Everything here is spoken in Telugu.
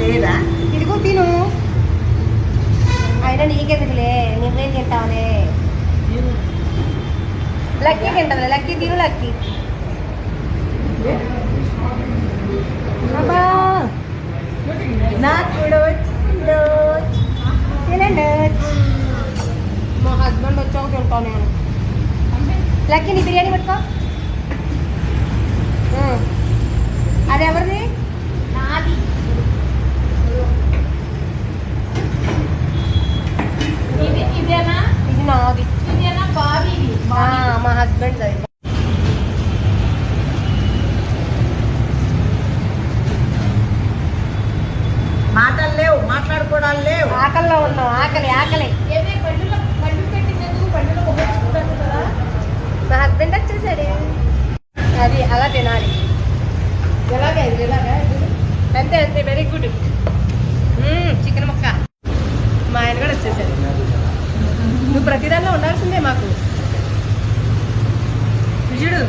లేదా ఇదిగో తిను. అయినా నీకెందుకులే, నువ్వేం తింటావులే. లక్కీ తింటుంది, లక్కీ తిను. లక్కీ అబ్బా నాకు కూడా తినండి. మా హస్బెండ్ వచ్చాక తింటాను నేను. లక్కీ నీ బిర్యానీ పెట్టుకో. అది ఎవరిది? నాది. ఇదేనా? ఇది నాది. ఇదేనా బాబీ? మా హస్బెండ్ అది. మాటలు లేవు, మాట్లాడుకోవడాలు లేవు. ఆకలిలో ఉన్నాం. ఆకలి ఆకలి. ఏమే బండిలో పెట్టినందుకు బండిలో ఉపయోగించుకుంటాను కదా. మా హస్బెండ్ వచ్చేసాడు. అది అలా తినాలి. ఎలాగా ఇది ఎలాగా అంతే అంతే. Very good. చికెన్ ముక్క. మా ఆయన కూడా వచ్చేసాడు. నువ్వు ప్రతిదానిలో ఉండాల్సిందే మాకు. చూడు